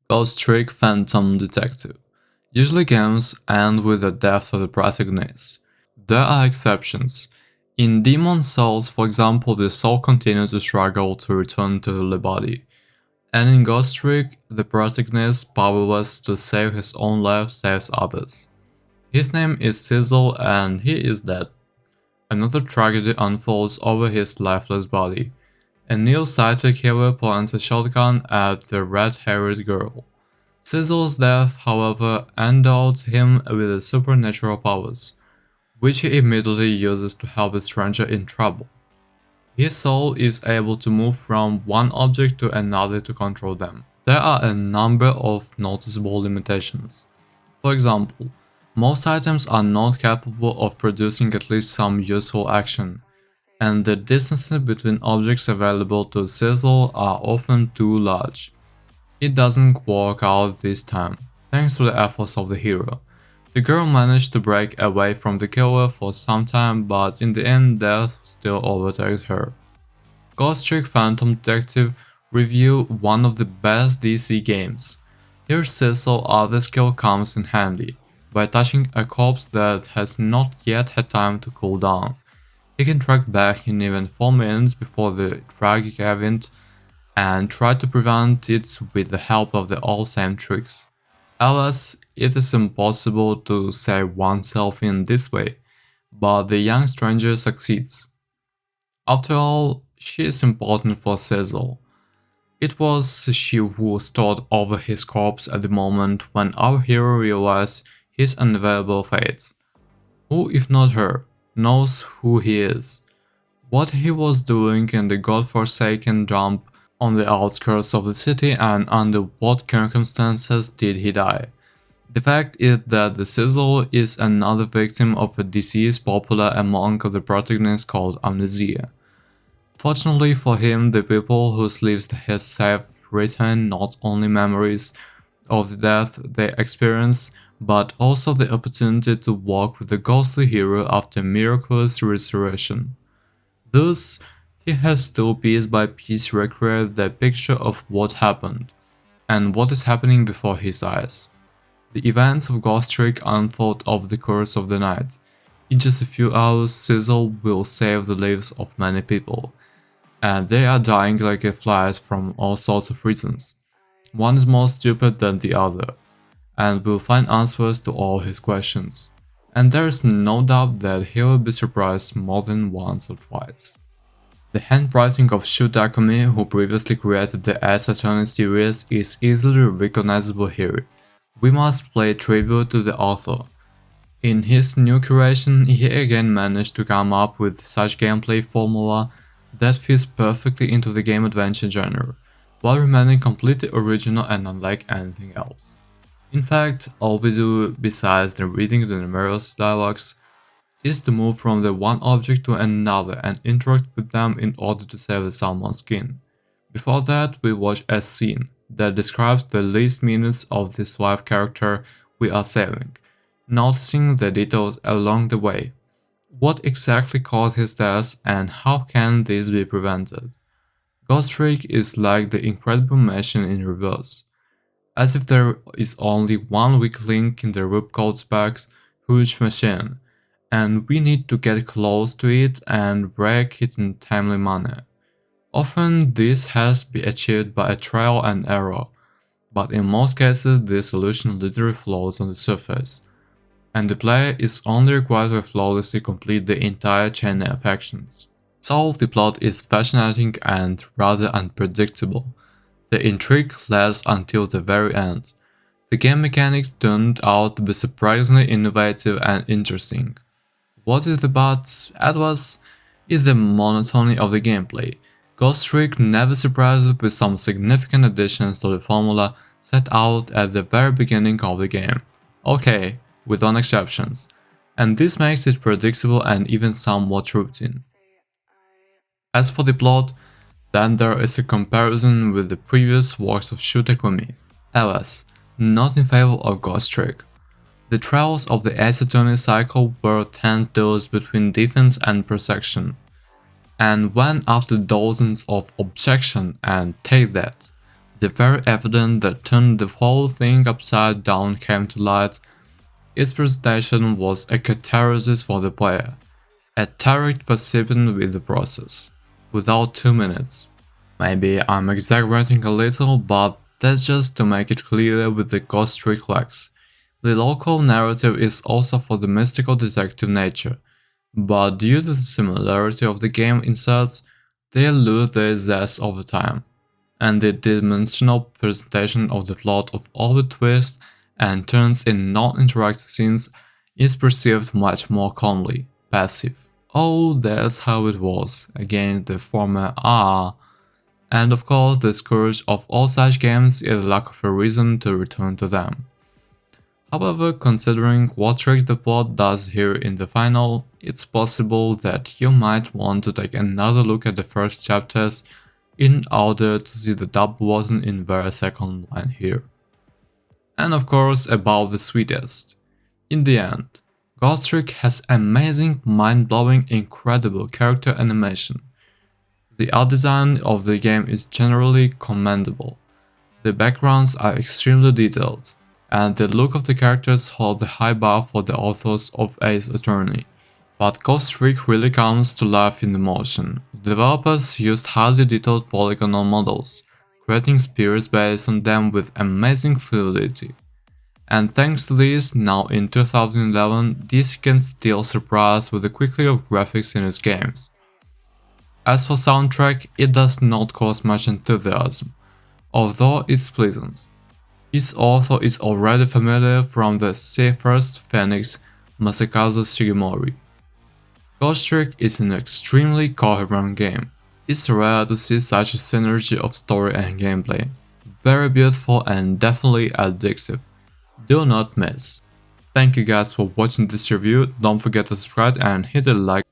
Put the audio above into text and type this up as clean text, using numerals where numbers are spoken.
Ghost Trick Phantom Detective. Usually games end with the death of the protagonist. There are exceptions. In Demon Souls, for example, the soul continues to struggle to return to the body. And in Ghost Trick, the protagonist, powerless to save his own life, saves others. His name is Sizzle and he is dead. Another tragedy unfolds over his lifeless body. A nearsighted killer points a shotgun at the red-haired girl. Sizzle's death, however, endowed him with supernatural powers, which he immediately uses to help a stranger in trouble. His soul is able to move from one object to another to control them. There are a number of noticeable limitations. For example, most items are not capable of producing at least some useful action, and the distances between objects available to Sizzle are often too large. It doesn't work out this time, thanks to the efforts of the hero. The girl managed to break away from the killer for some time, but in the end death still overtakes her. Ghost Trick Phantom Detective review one of the best DC games. Here Sizzle other skill comes in handy. By touching a corpse that has not yet had time to cool down, he can track back in even 4 minutes before the tragic event and try to prevent it with the help of the all same tricks. Alas, it is impossible to save oneself in this way, but the young stranger succeeds. After all, she is important for Sizzle. It was she who stood over his corpse at the moment when our hero realized his unavailable fate. Who, if not her, knows who he is? What he was doing in the godforsaken dump on the outskirts of the city, and under what circumstances did he die? The fact is that the Sizzle is another victim of a disease popular among the protagonists called Amnesia. Fortunately for him, the people whose lives he saved retain not only memories of the death they experienced, but also the opportunity to walk with the ghostly hero after miraculous resurrection. Thus, he has to piece by piece recreate the picture of what happened, and what is happening before his eyes. The events of Ghost Trick unfold over the course of the night. In just a few hours, Sizzle will save the lives of many people, and they are dying like a flies from all sorts of reasons. One is more stupid than the other, and will find answers to all his questions. And there is no doubt that he will be surprised more than once or twice. The handwriting of Shu Takumi, who previously created the Ace Attorney series, is easily recognizable here. We must pay tribute to the author. In his new creation, he again managed to come up with such gameplay formula that fits perfectly into the game adventure genre, while remaining completely original and unlike anything else. In fact, all we do besides the reading the numerous dialogues is to move from the one object to another and interact with them in order to save someone's skin. Before that, we watch a scene that describes the least minutes of this live character we are saving, noticing the details along the way. What exactly caused his death and how can this be prevented? Ghost Trick is like the Incredible Machine in reverse, as if there is only one weak link in the Ripcode's back's huge machine, and we need to get close to it and break it in a timely manner. Often this has been achieved by a trial and error, but in most cases the solution literally floats on the surface, and the player is only required to flawlessly complete the entire chain of actions. So the plot is fascinating and rather unpredictable. The intrigue lasts until the very end. The game mechanics turned out to be surprisingly innovative and interesting. What is the but at was is the monotony of the gameplay. Ghost Trick never surprises with some significant additions to the formula set out at the very beginning of the game. Okay, with one exception, and this makes it predictable and even somewhat routine. As for the plot, then there is a comparison with the previous works of Shu Takumi. Alas, not in favor of Ghost Trick. The trials of the Ace Attorney cycle were tense duels between defense and protection, and when after dozens of objection and take that, The very evidence that turned the whole thing upside down came to light. Its presentation was a catharsis for the player, a direct participant with the process, without 2 minutes. Maybe I'm exaggerating a little, but that's just to make it clear with the ghost trick legs. The local narrative is also for the mystical detective nature, but due to the similarity of the game inserts, they lose their zest over time, and the dimensional presentation of the plot of all the twists and turns in non-interactive scenes is perceived much more calmly, passive. Oh, that's how it was, again the former and of course the scourge of all such games is the lack of a reason to return to them. However, considering what trick the plot does here in the final, it's possible that you might want to take another look at the first chapters in order to see the double button in very second line here. And of course about the sweetest. In the end, Ghost Trick has amazing, mind-blowing, incredible character animation. The art design of the game is generally commendable. The backgrounds are extremely detailed, and the look of the characters hold the high bar for the authors of Ace Attorney. But Ghost Trick really comes to life in the motion. The developers used highly detailed polygonal models, creating spheres based on them with amazing fidelity. And thanks to this, now in 2011, DC can still surprise with the quality of graphics in its games. As for soundtrack, it does not cause much enthusiasm, although it's pleasant. Its author is already familiar from the First Phoenix Masakazu Shigemori. Ghost Trick is an extremely coherent game. It's rare to see such a synergy of story and gameplay. Very beautiful and definitely addictive. Do not miss. Thank you guys for watching this review, don't forget to subscribe and hit the like